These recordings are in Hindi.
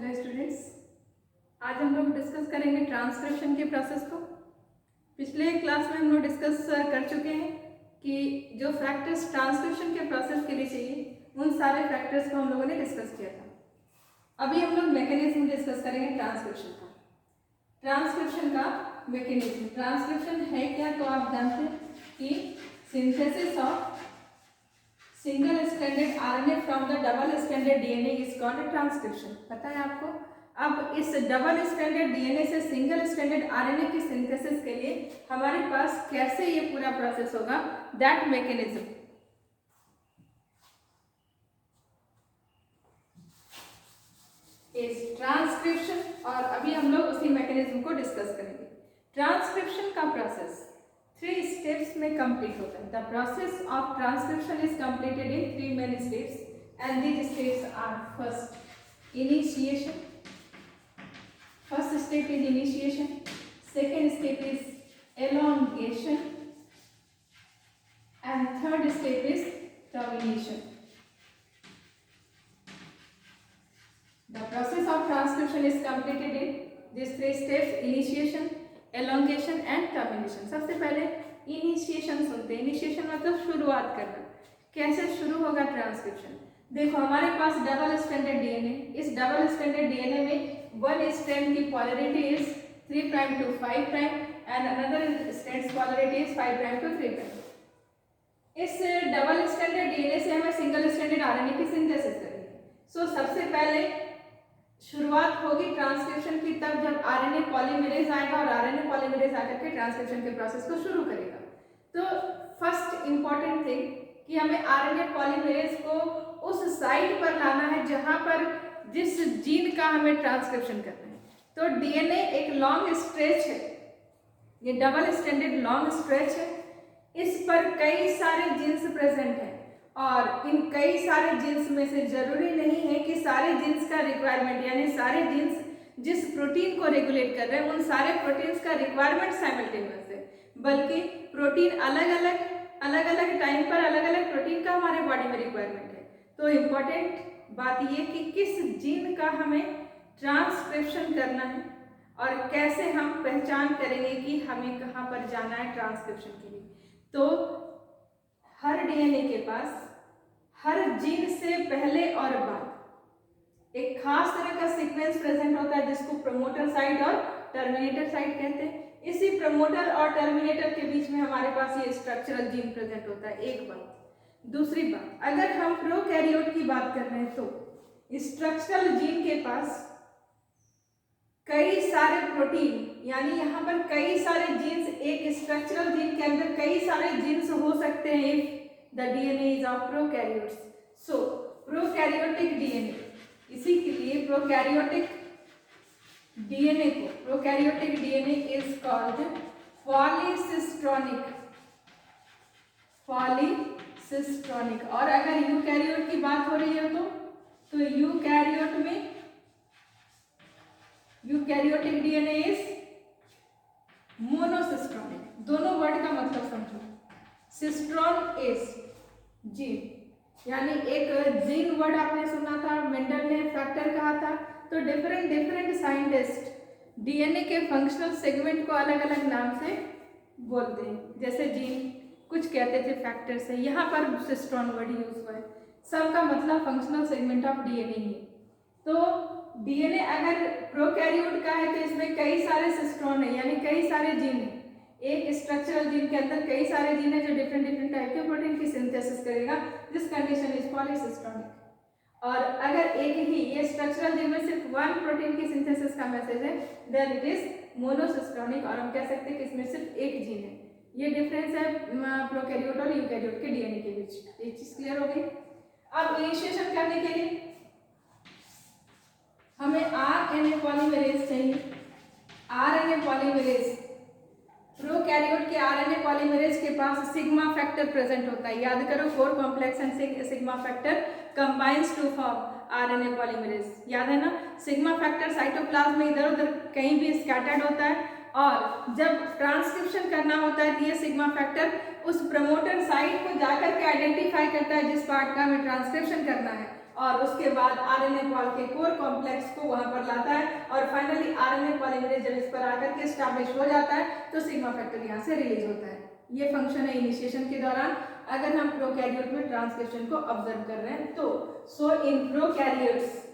हेलो स्टूडेंट्स, आज हम लोग डिस्कस करेंगे ट्रांसक्रिप्शन के प्रोसेस को। पिछले क्लास में हम लोग डिस्कस कर चुके हैं कि जो फैक्टर्स ट्रांसक्रिप्शन के प्रोसेस के लिए चाहिए उन सारे फैक्टर्स को हम लोगों ने डिस्कस किया था। अभी हम लोग मैकेनिज्म डिस्कस करेंगे ट्रांसक्रिप्शन का। ट्रांसक्रिप्शन का मैकेनिज्म, ट्रांसक्रिप्शन है क्या तो आप जानते हैं कि synthesis of single stranded RNA from the double stranded DNA is called transcription. पता है आपको? अब इस डबल स्ट्रैंडेड डीएनए से सिंगल स्ट्रैंडेड आरएनए की सिंथेसिस के लिए हमारे पास कैसे ये पूरा प्रोसेस होगा, दैट मैकेनिज्म इज ट्रांसक्रिप्शन। और अभी हम लोग उसी मैकेनिज्म को डिस्कस करेंगे। ट्रांसक्रिप्शन का प्रोसेस 3 स्टेप्स में कंप्लीट होता है। The process of transcription is completed in 3 main steps and these steps are first initiation, first step is initiation, second step is elongation and third step is termination. The process of transcription is completed in these 3 steps: initiation, elongation and termination. सबसे पहले इनिशिएशन सुनते हैं। इनिशिएशन मतलब शुरुआत करना। कैसे शुरू होगा ट्रांसक्रिप्शन? देखो, हमारे पास डबल स्ट्रैंडेड डीएनए, इस डबल स्ट्रैंडेड डीएनए में वन स्ट्रैंड की polarity is 3' to 5' and another strands polarity is 5' to 3'। इस डबल स्ट्रैंडेड डीएनए से हमें सिंगल स्ट्रैंडेड आरएनए की सिंथेसिस करनी है। सो सबसे पहले शुरुआत होगी ट्रांसक्रिप्शन की तब जब आरएनए पॉलीमरेज आएगा और आरएनए पॉलीमरेज आकर के ट्रांसक्रिप्शन के प्रोसेस को शुरू करेगा। तो फर्स्ट इंपॉर्टेंट थिंग कि हमें आरएनए पॉलीमरेज को उस साइट पर लाना है जहां पर जिस जीन का हमें ट्रांसक्रिप्शन करना है। तो डीएनए एक लॉन्ग स्ट्रेच है, ये डबल स्ट्रैंडेड लॉन्ग स्ट्रेच है। इस पर कई सारे जीन्स प्रेजेंट हैं और इन कई सारे जीन्स में से जरूरी नहीं है कि सारे जीन्स का रिक्वायरमेंट, यानी सारे जीन्स जिस प्रोटीन को रेगुलेट कर रहे हैं उन सारे प्रोटीन्स का रिक्वायरमेंट साइमल्टेनियस है, बल्कि प्रोटीन अलग अलग टाइम पर अलग अलग प्रोटीन का हमारे बॉडी में रिक्वायरमेंट है। तो इम्पॉर्टेंट बात यह कि किस जीन का हमें ट्रांसक्रिप्शन करना है और कैसे हम पहचान करेंगे कि हमें कहाँ पर जाना है ट्रांसक्रिप्शन के लिए। तो हर डीएनए के पास हर जीन से पहले और बाद एक खास तरह का सीक्वेंस प्रेजेंट होता है जिसको प्रमोटर साइट और टर्मिनेटर साइट कहते हैं। इसी प्रमोटर और टर्मिनेटर के बीच में हमारे पास ये स्ट्रक्चरल जीन प्रेजेंट होता है। एक बात। दूसरी बात, अगर हम प्रोकैरियोट की बात कर रहे हैं तो स्ट्रक्चरल जीन के पास कई सारे प्रोटीन, यानी यहाँ पर कई सारे जीन्स, एक स्ट्रक्चरल जीन के अंदर कई सारे जीन्स हो सकते हैं if the DNA is of prokaryotes. So prokaryotic DNA, इसी के लिए prokaryotic DNA is called polycistronic. और अगर यूकैरियोट की बात हो रही है तो यूकैरियोट में यूकैरियोटिक डीएनए इज मोनोसिस्ट्रॉनिक। दोनों वर्ड का मतलब समझो। सिस्ट्रॉन इज जीन, यानी एक जीन वर्ड आपने सुना था, मेंडल ने फैक्टर कहा था। तो डिफरेंट साइंटिस्ट डीएनए के फंक्शनल सेगमेंट को अलग अलग नाम से बोलते हैं। जैसे जीन कुछ कहते थे फैक्टर से, यहाँ पर सिस्ट्रॉन वर्ड यूज हुआ है। सबका मतलब फंक्शनल सेगमेंट ऑफ डीएनए ही। तो डीएनए अगर प्रोकैरियोट का है तो इसमें कई सारे सिस्ट्रॉन है, यानी कई सारे जीन है। एक स्ट्रक्चरल जीन के अंदर कई सारे जीन है जो डिफरेंट टाइप के प्रोटीन की सिंथेसिस करेगा। This condition is polycistronic. और अगर एक ही ये स्ट्रक्चरल जीन में सिर्फ वन प्रोटीन की सिंथेसिस का मैसेज है, देन इट इज मोनोसिस्ट्रॉनिक। और हम कह सकते हैं कि इसमें सिर्फ एक जीन है। ये डिफरेंस है प्रोकैरियोट और यूकैरियोट के डीएनए के बीच। एक चीज क्लियर हो गई। अब इनिशिएशन करने के लिए हमें आरएनए पॉलीमरेज चाहिए। आरएनए पॉलीमरेज, प्रोकैरियोट के आरएनए पॉलीमरेज के पास सिग्मा फैक्टर प्रेजेंट होता है। याद करो, 4 complex and sigma factor combines to form RNA polymerase. याद है ना? सिग्मा फैक्टर साइटोप्लाज्म में इधर उधर कहीं भी स्कैटर्ड होता है और जब ट्रांसक्रिप्शन करना होता है तो ये सिग्मा फैक्टर उस प्रमोटर साइट को जाकर के आइडेंटिफाई करता है जिस पार्ट का हमें ट्रांसक्रिप्शन करना है, और उसके बाद आरएनए पॉल के कोर कॉम्प्लेक्स को वहां पर लाता है और फाइनली आरएनए पॉलीमरेज जब इस पर आकर के एस्टैब्लिश हो जाता है तो सिग्मा फैक्टर यहाँ से रिलीज होता है। ये फंक्शन है इनिशिएशन के दौरान अगर हम प्रोकैरियोट में ट्रांसक्रिप्शन को ऑब्जर्व कर रहे हैं तो। So in prokaryotes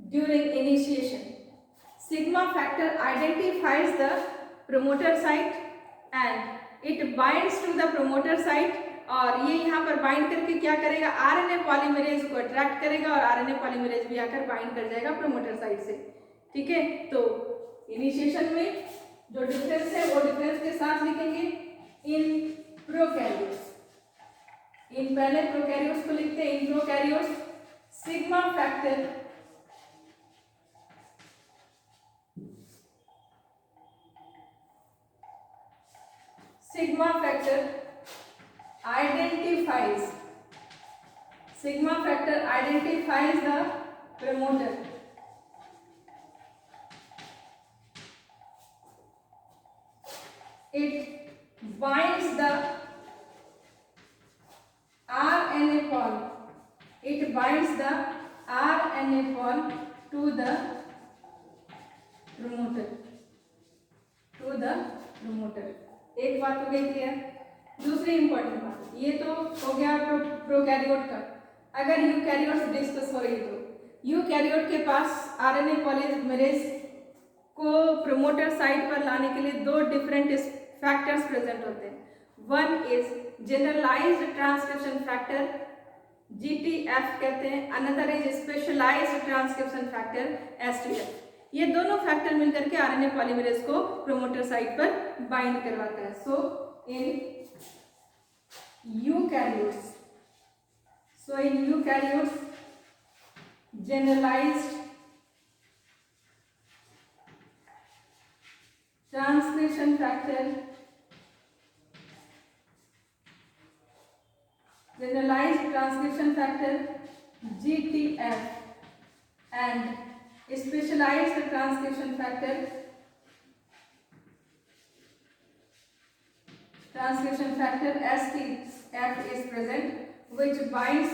during initiation sigma factor identifies the promoter site and it binds to the promoter site और ये यहाँ पर बाइंड करके क्या करेगा, आरएनए पॉलीमरेज को अट्रैक्ट करेगा और आरएनए पॉलीमरेज भी आकर बाइंड कर जाएगा प्रोमोटर साइट से। ठीक है, तो इनिशिएशन में जो डिफरेंस है वो डिफरेंस के साथ लिखेंगे इन प्रोकैरियोट्स। इन पहले प्रोकैरियोट्स को लिखते हैं, in prokaryotes sigma factor identifies the promoter. It binds the RNA pol. It binds the RNA pol to the promoter. एक बात हो गई क्लियर। दूसरी इंपॉर्टेंट बात, ये तो हो गया प्रोकैरियोट का। अगर यूकैरियोट से डिस्कस हो रही तो यूकैरियोट के पास आरएनए पॉलीमरेज को प्रोमोटर साइट पर लाने के लिए दो डिफरेंट फैक्टर्स प्रेजेंट होते हैं। One is generalised transcription factor, GTF कहते हैं, another is specialised transcription factor, STF। ये दोनों फैक्टर मिलकर के आरएनए पॉलीमरेज को प्रोमोटर साइट पर बाइंड करवाता है। So in eukaryotes generalized transcription factor GTF and specialized transcription factor STF is present, which binds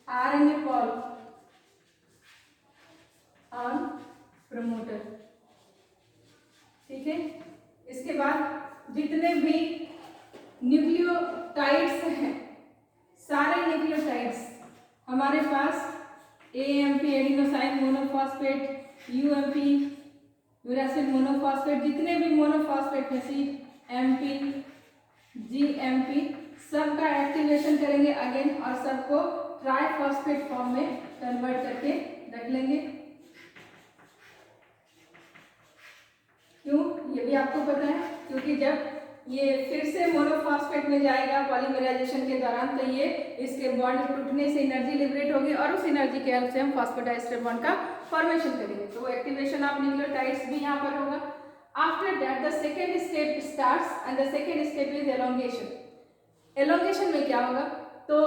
RNA pol on promoter। ठीक है, इसके बाद जितने भी न्यूक्लियोटाइड्स हैं, सारे न्यूक्लियोटाइड्स हमारे पास AMP adenosine monophosphate, UMP uracil monophosphate, जितने भी मोनोफॉस्फेट में CMP GMP सबका एक्टिवेशन करेंगे अगेन और सबको ट्राइफॉस्फेट फॉर्म में कन्वर्ट करके रख लेंगे। क्यों, ये भी आपको पता है, क्योंकि जब ये फिर से मोनोफॉस्फेट में जाएगा पॉलीमराइजेशन के दौरान तो ये इसके बॉन्ड टूटने से एनर्जी लिबरेट होगी और उस एनर्जी के हेल्प से हम फॉस्फोडाइस्टर बॉन्ड का फॉर्मेशन करेंगे। तो वो एक्टिवेशन ऑफ न्यूक्लियोटाइड्स भी यहाँ पर होगा। After that the second step starts and the second step is elongation. Elongation में क्या होगा, तो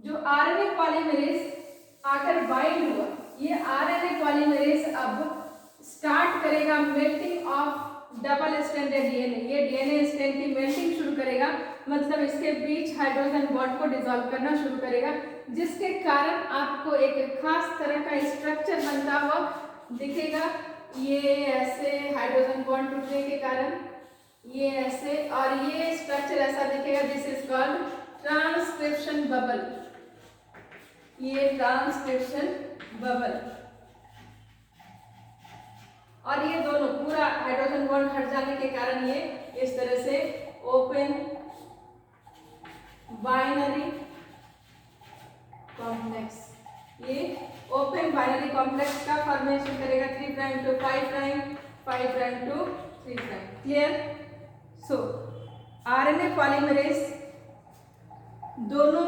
जो आरएनए पॉलीमरेज आकर बाइंड हुआ, ये आरएनए पॉलीमरेज अब स्टार्ट करेगा melting of double stranded DNA. ये डीएनए स्ट्रैंड की मेल्टिंग शुरू करेगा, मतलब इसके बीच हाइड्रोजन बॉन्ड को डिसॉल्व करना शुरू करेगा, जिसके कारण आपको एक खास तरह का स्ट्रक्चर बनता हुआ दिखेगा। ये ऐसे हाइड्रोजन बॉन्ड टूटने के कारण ये ऐसे, और ये स्ट्रक्चर ऐसा दिखेगा, this is called transcription bubble. ये ट्रांसक्रिप्शन बबल, और ये दोनों पूरा हाइड्रोजन बॉन्ड हट जाने के कारण ये इस तरह से ओपन बाइनरी कॉम्प्लेक्स, ये ओपन बाइनरी कॉम्प्लेक्स का फॉर्मेशन करेगा 3' to 5', 5' to 3'। Clear. So RNA polymerase दोनों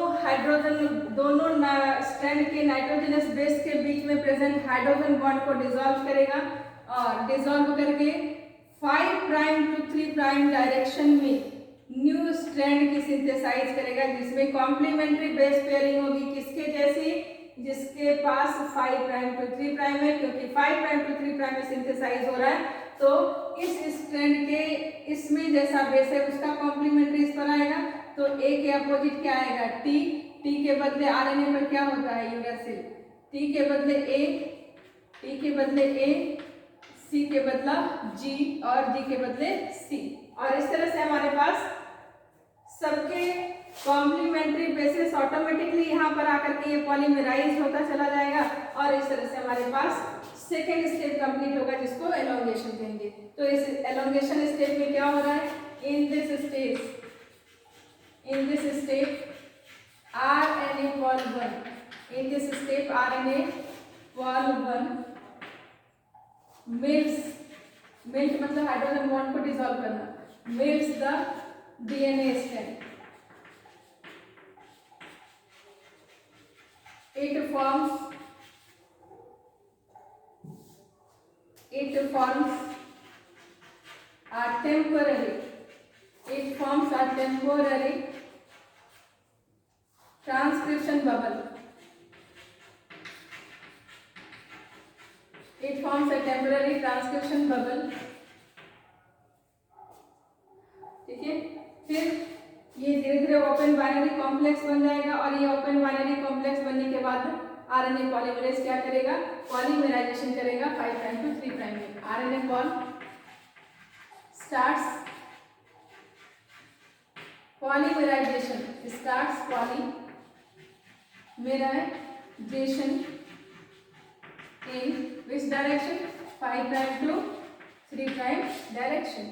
स्ट्रैंड के नाइट्रोजनस बेस के बीच में प्रेजेंट हाइड्रोजन बॉन्ड को डिसॉल्व करेगा और डिसॉल्व करके 5' to 3' डायरेक्शन में न्यू स्ट्रैंड की सिंथेसाइज करेगा, जिसमें कॉम्प्लीमेंट्री बेस पेयरिंग होगी किसके जैसी, जिसके पास 5' to 3' है, क्योंकि 5' to 3' में सिंथेसाइज हो रहा है तो इस स्ट्रैंड के इसमें जैसा बेस है उसका कॉम्प्लीमेंट्री इस पर आएगा, तो ए के अपोजिट क्या आएगा टी, टी के बदले आरएनए पर क्या होता है यूरेसिल, टी के बदले ए, टी के बदले ए, सी के बदला जी और जी के बदले सी। और इस तरह से हमारे पास सबके कॉम्प्लीमेंट्री बेसिस ऑटोमेटिकली यहाँ पर आकर के ये पॉलीमराइज होता चला जाएगा और इस तरह से हमारे पास सेकेंड स्टेप कंप्लीट होगा जिसको एलोंगेशन कहेंगे। तो इस एलोंगेशन स्टेप में क्या हो रहा है, in this step RNA pol 1, in this step RNA pol 1 milk मतलब हाइड्रोजन बॉन्ड को डिसॉल्व करना, mills the DNA strand, it forms a temporary transcription bubble. It forms a temporary transcription bubble. ठीक है, फिर ये धीरे धीरे ओपन बाइनरी कॉम्प्लेक्स बन जाएगा और ये ओपन बाइनरी कॉम्प्लेक्स बनने के बाद आरएनए पॉलीमरेज क्या करेगा, पॉलीमराइजेशन करेगा 5 प्राइम टू 3 प्राइम में। RNA pol starts polymerization in which direction, 5 prime to 3 prime direction.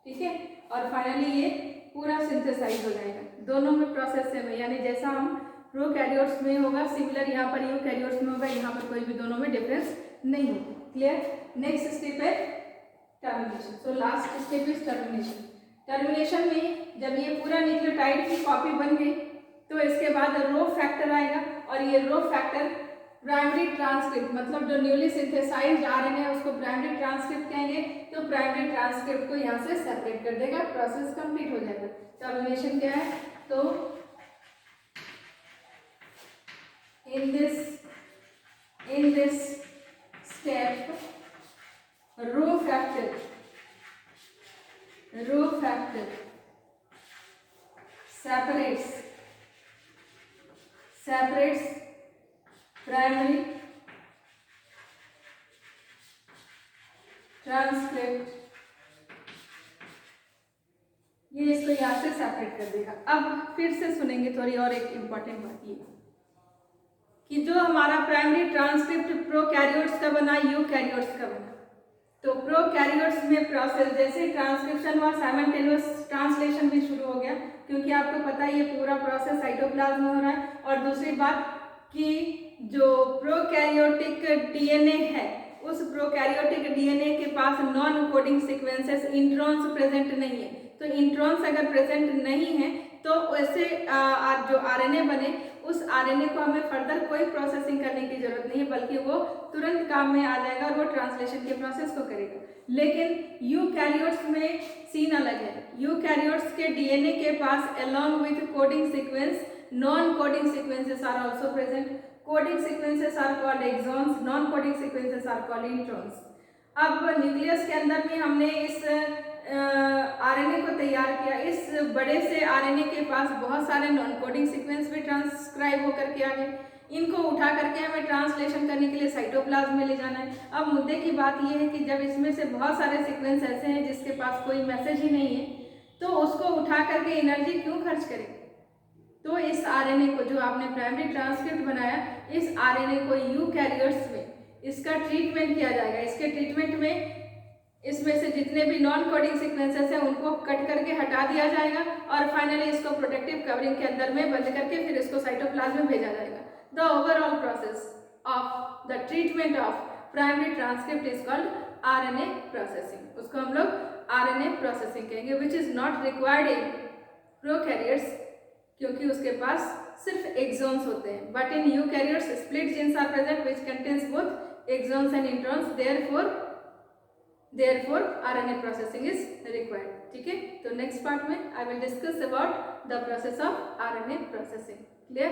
ठीक है, और फाइनली ये पूरा सिंथेसाइज हो जाएगा। दोनों में प्रोसेस सेम है, यानी जैसा हम प्रोकैरियोट्स में होगा सिमिलर यहाँ पर यूकैरियोट्स में होगा, यहाँ पर कोई भी दोनों में डिफरेंस नहीं होगा। क्लियर। नेक्स्ट स्टेप है termination. So last step is termination. Termination में जब ये पूरा न्यूक्लियोटाइड की कॉपी बन गई तो इसके बाद रो फैक्टर आएगा और ये रो फैक्टर प्राइमरी ट्रांसक्रिप्ट मतलब जो न्यूली सिंथेसाइज्ड आरएनए है उसको प्राइमरी ट्रांसक्रिप्ट कहेंगे, तो प्राइमरी ट्रांसक्रिप्ट को यहाँ से सेपरेट कर देगा, प्रोसेस कंप्लीट हो जाएगा। टर्मिनेशन क्या है, तो in this step row factor separates primary transcript, ये इसको यहाँ से सेपरेट कर देगा। अब फिर से सुनेंगे थोड़ी और एक इम्पॉर्टेंट बात ये कि जो हमारा प्राइमरी ट्रांसक्रिप्ट प्रोकैरियोट्स का बना, यूकैरियोट्स का बना। तो प्रोकैरियोट्स में प्रोसेस जैसे ट्रांसक्रिप्शन हुआ, साइमल्टेनियस ट्रांसलेशन भी शुरू हो गया, क्योंकि आपको पता है ये पूरा प्रोसेस साइटोप्लाज्म में हो रहा है। और दूसरी बात कि जो प्रोकैरियोटिक डीएनए है उस प्रोकैरियोटिक डीएनए के पास non coding sequences introns present नहीं है। तो इंट्रॉन्स अगर प्रेजेंट नहीं है तो वैसे जो आरएनए बने उस आरएनए को हमें फर्दर कोई प्रोसेसिंग करने की जरूरत नहीं है, बल्कि वो तुरंत काम में आ जाएगा और वो ट्रांसलेशन के प्रोसेस को करेगा। लेकिन यूकैरियोट्स में सीन अलग है। यूकैरियोट्स के डीएनए के पास along with coding sequence non coding sequences are also present. Coding sequences are called exons, non coding sequences are called introns. अब न्यूक्लियस के अंदर में हमने इस आरएनए को तैयार किया। इस बड़े से आरएनए के पास बहुत सारे नॉन कोडिंग सीक्वेंस भी ट्रांसक्राइब होकर के आ गए। इनको उठा करके हमें ट्रांसलेशन करने के लिए साइटोप्लाज्म में ले जाना है। अब मुद्दे की बात यह है कि जब इसमें से बहुत सारे सीक्वेंस ऐसे हैं जिसके पास कोई मैसेज ही नहीं है, तो उसको उठा करके एनर्जी क्यों खर्च करें। तो इस आरएनए को जो आपने प्राइमरी ट्रांसक्रिप्ट बनाया, इस आरएनए को यूकैरियोट्स में इसका ट्रीटमेंट किया जाएगा। इसके ट्रीटमेंट में इसमें से जितने भी नॉन कोडिंग सीक्वेंसेस हैं उनको कट करके हटा दिया जाएगा और फाइनली इसको प्रोटेक्टिव कवरिंग के अंदर में बंद करके फिर इसको साइटोप्लाज्म में भेजा जाएगा। The overall process of the treatment of primary transcript is called RNA processing. उसको हम लोग आरएनए प्रोसेसिंग कहेंगे, which is not required in prokaryotes, क्योंकि उसके पास सिर्फ एक्सॉन्स होते हैं। But in eukaryotes split genes are present which contains both exons and introns, therefore RNA processing is required. ठीक है, तो नेक्स्ट पार्ट में I will discuss about the process of RNA processing. Clear.